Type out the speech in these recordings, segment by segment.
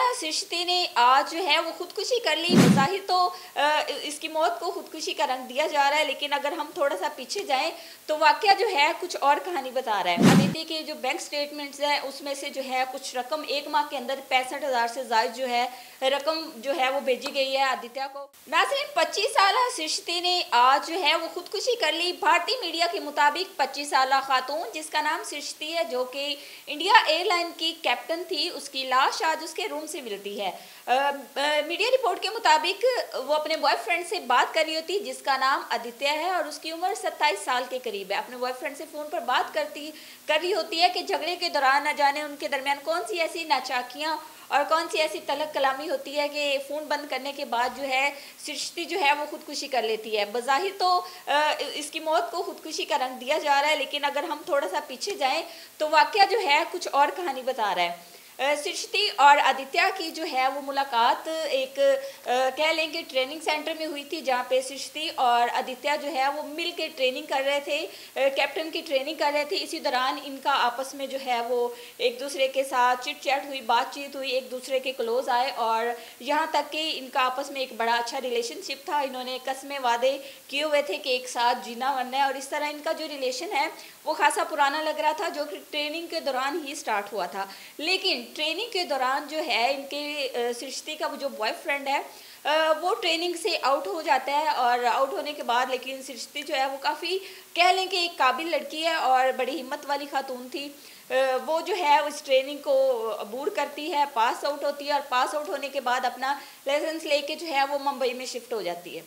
साला सृष्टि ने आज जो है वो खुदकुशी कर ली। ज़ाहिर तो इसकी मौत को खुदकुशी का रंग दिया जा रहा है, लेकिन अगर हम थोड़ा सा पीछे जाएं तो वाकया जो है कुछ और कहानी बता रहा है। अदिति के जो बैंक स्टेटमेंट्स हैं उसमें से जो है कुछ रकम एक माह के अंदर 65,000 से ज़ायद जो है रकम जो है वो भेजी गई है आदित्य को। नाज़रीन, 25 साला सृष्टि ने आज जो है वो खुदकुशी कर ली। भारतीय मीडिया के मुताबिक 25 साला खातून जिसका नाम सृष्टि है, जो कि इंडिया एयरलाइन की कैप्टन थी, उसकी लाश आज उसके रूम से मिलती है। मीडिया रिपोर्ट के मुताबिक वो अपने बॉयफ्रेंड से बात कर रही होती जिसका नाम आदित्य है और उसकी उम्र 27 साल के करीब है। अपने बॉयफ्रेंड से फ़ोन पर बात कर रही होती है कि झगड़े के दौरान न जाने उनके दरमियान कौन सी ऐसी नाचाकियाँ और कौन सी ऐसी तलक कलामी होती है कि फ़ोन बंद करने के बाद जो है सृष्टि जो है वो खुदकुशी कर लेती है। बज़ाहिर तो इसकी मौत को खुदकुशी का रंग दिया जा रहा है, लेकिन अगर हम थोड़ा सा पीछे जाएं तो वाकया जो है कुछ और कहानी बता रहा है। सृष्टि और आदित्य की जो है वो मुलाकात एक कह लेंगे ट्रेनिंग सेंटर में हुई थी, जहाँ पे सृष्टि और आदित्य जो है वो मिल के ट्रेनिंग कर रहे थे, कैप्टन की ट्रेनिंग कर रहे थे। इसी दौरान इनका आपस में जो है वो एक दूसरे के साथ चिट चैट हुई, बातचीत हुई, एक दूसरे के क्लोज आए और यहाँ तक कि इनका आपस में एक बड़ा अच्छा रिलेशनशिप था। इन्होंने कस्में वादे किए हुए थे कि एक साथ जीना मरना है और इस तरह इनका जो रिलेशन है वो खासा पुराना लग रहा था, जो कि ट्रेनिंग के दौरान ही स्टार्ट हुआ था। लेकिन ट्रेनिंग के दौरान जो है इनके सृष्टि का जो बॉयफ्रेंड है वो ट्रेनिंग से आउट हो जाता है और आउट होने के बाद लेकिन सृष्टि जो है वो काफ़ी कह लें कि एक काबिल लड़की है और बड़ी हिम्मत वाली खातून थी। वो जो है उस ट्रेनिंग को अबूर करती है, पास आउट होती है और पास आउट होने के बाद अपना लाइसेंस लेके जो है वो मुंबई में शिफ्ट हो जाती है।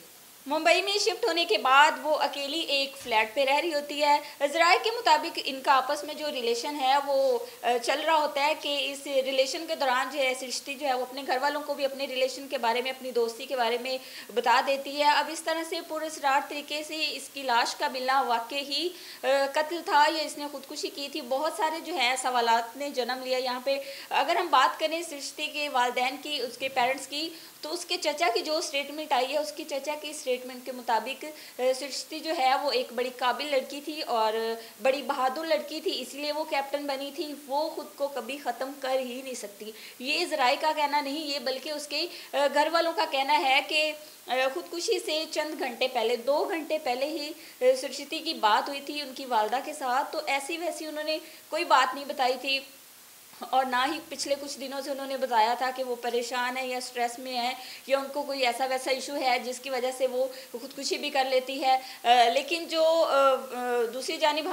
मुंबई में शिफ्ट होने के बाद वो अकेली एक फ्लैट पे रह रही होती है। ज़राए के मुताबिक इनका आपस में जो रिलेशन है वो चल रहा होता है कि इस रिलेशन के दौरान जो है सृष्टि जो है वो अपने घर वालों को भी अपने रिलेशन के बारे में, अपनी दोस्ती के बारे में बता देती है। अब इस तरह से पुरअसरार तरीके से इसकी लाश का मिलना वाकई ही कत्ल था या इसने खुदकुशी की थी, बहुत सारे जो है सवालात ने जन्म लिया यहाँ पे। अगर हम बात करें सृष्टि के वालिदैन की, उसके पेरेंट्स की, तो उसके चचा की जो स्टेटमेंट आई है, उसकी चचा की स्टेटमेंट के मुताबिक सृष्टि जो है वो एक बड़ी काबिल लड़की थी और बड़ी बहादुर लड़की थी, इसलिए वो कैप्टन बनी थी। वो खुद को कभी ख़त्म कर ही नहीं सकती। ये ज़राए का कहना नहीं, ये बल्कि उसके घर वालों का कहना है कि खुदकुशी से चंद घंटे पहले, 2 घंटे पहले ही सृष्टि की बात हुई थी उनकी वालदा के साथ। तो ऐसी वैसी उन्होंने कोई बात नहीं बताई थी और ना ही पिछले कुछ दिनों से उन्होंने बताया था कि वो परेशान है या स्ट्रेस में है या उनको कोई ऐसा वैसा इशू है जिसकी वजह से वो खुदकुशी भी कर लेती है। लेकिन जो दूसरी जानिब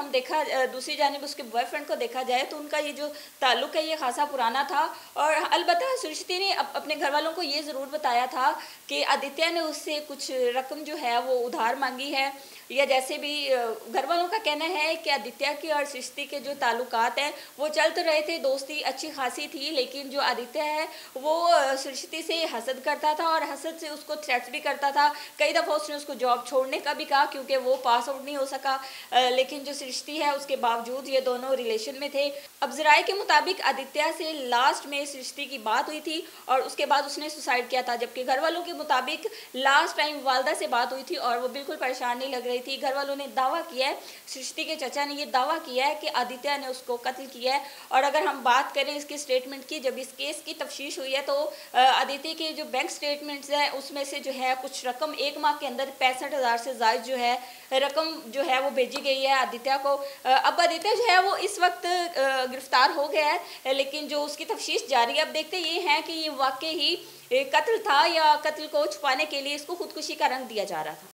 दूसरी जानिब उसके बॉयफ्रेंड को देखा जाए तो उनका ये जो ताल्लुक़ है ये खासा पुराना था। और अलबत्ता सृष्टि ने अपने घर वालों को ये ज़रूर बताया था कि आदित्य ने उससे कुछ रकम जो है वो उधार मांगी है, या जैसे भी घर वालों का कहना है कि आदित्य की और सृष्टि के जो ताल्लुकात हैं वो चल तो रहे थे, दोस्ती अच्छी खासी थी, लेकिन जो आदित्य है वो सृष्टि से हसद करता था और हसद से उसको थ्रेट्स भी करता था। कई दफ़ा उसने उसको जॉब छोड़ने का भी कहा क्योंकि वो पास आउट नहीं हो सका। लेकिन जो सृष्टि है उसके बावजूद ये दोनों रिलेशन में थे। अब ज़राए के मुताबिक आदित्य से लास्ट में सृष्टि की बात हुई थी और उसके बाद उसने सुसाइड किया था, जबकि घर वालों के मुताबिक लास्ट टाइम वालदा से बात हुई थी और वो बिल्कुल परेशान नहीं लग रही थी। घर वालों ने दावा किया है, सृष्टि के चचा ने ये दावा किया है कि आदित्य ने उसको कत्ल किया है। और अगर हम बात करें इसके स्टेटमेंट की, जब इस केस की तफ्तीश हुई है तो आदित्य के जो बैंक स्टेटमेंट्स हैं उसमें से जो है कुछ रकम एक माह के अंदर 65,000 से ज़ायद जो है रकम जो है वो भेजी गई है आदित्य को। अब आदित्य जो है वो इस वक्त गिरफ्तार हो गया है, लेकिन जो उसकी तफ्तीश जारी है। अब देखते ये हैं कि ये वाकई ही कत्ल था या कत्ल को छुपाने के लिए इसको खुदकुशी का रंग दिया जा रहा था।